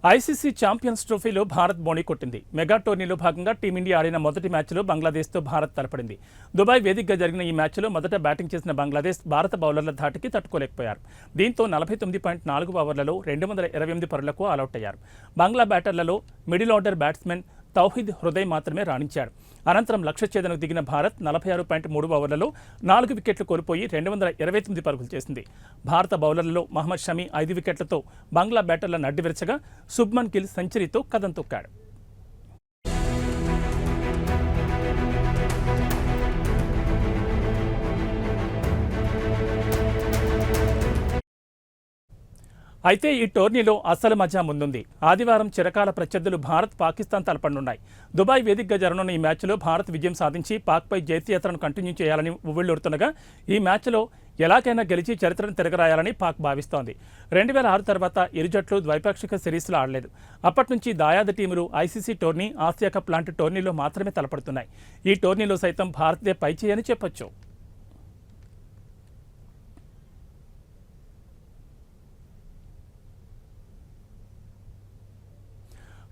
ICC champions ట్రోఫీలో భారత్ బోణి కొట్టింది. Mega టోర్నీలో భాగంగా టీమిండియా ఆడిన మొదటి మ్యాచ్లో బంగ్లాదేశ్తో భారత్ తలపడింది. దుబాయ్ వేదికగా జరిగిన ఈ మ్యాచ్లో మొదట బ్యాటింగ్ చేసిన బంగ్లాదేశ్ భారత బౌలర్ల ధాటికి తట్టుకోలేకపోయారు. దీంతో 49.4 ఓవర్లలో 228 పరుగులకు ఆలౌట్ అయ్యారు. బంగ్లా బ్యాటర్లలో మిడిల్ ఆర్డర్ బ్యాట్స్మెన్ తౌహీద్ హృదయ్ మాత్రమే రాణించాడు. అనంతరం లక్ష్య ఛేదనకు దిగిన భారత్ 46.3 ఓవర్లలో 4 వికెట్లు కోల్పోయి 229 పరుగులు చేసింది. భారత బౌలర్లలో మహమ్మద్ షమి 5 వికెట్లతో బంగ్లా బ్యాటర్లను అడ్డివిరచగా శుభ్మన్ గిల్ సెంచరీతో కదం తొక్కాడు. అయితే ఈ టోర్నీలో అసలు మజా ముందుంది. ఆదివారం చిరకాల ప్రత్యర్థులు భారత్, పాకిస్తాన్ తలపడనున్నాయి. దుబాయ్ వేదికగా జరగనున్న ఈ మ్యాచ్లో భారత్ విజయం సాధించి పాక్పై జైత్రయాత్రను కంటిన్యూ చేయాలని ఉవ్విళ్లూరుతుండగా ఈ మ్యాచ్లో ఎలాగైనా గెలిచి చరిత్రను తిరగరాయాలని పాక్ భావిస్తోంది. 2006 తర్వాత ఇరు జట్లు ద్వైపాక్షిక సిరీస్లో ఆడలేదు. అప్పటి నుంచి దాయాది టీములు ఐసీసీ టోర్నీ, ఆసియా కప్ లాంటి టోర్నీలో మాత్రమే తలపడుతున్నాయి. ఈ టోర్నీలో సైతం భారత్దే పైచేయని చెప్పొచ్చు.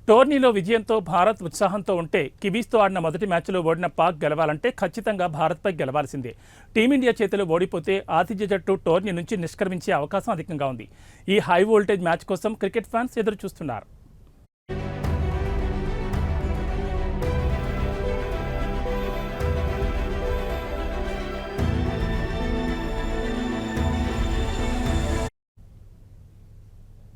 టోర్నీలో విజయంతో భారత్ ఉత్సాహంతో ఉంటే కివీస్తో ఆడిన మొదటి మ్యాచ్లో ఓడిన పాక్ గెలవాలంటే ఖచ్చితంగా భారత్పై గెలవాల్సిందే. టీమిండియా చేతిలో ఓడిపోతే ఆతిథ్య జట్టు టోర్నీ నుంచి నిష్క్రమించే అవకాశం అధికంగా ఉంది. ఈ హై వోల్టేజ్ మ్యాచ్ కోసం క్రికెట్ ఫ్యాన్స్ ఎదురు చూస్తున్నారు.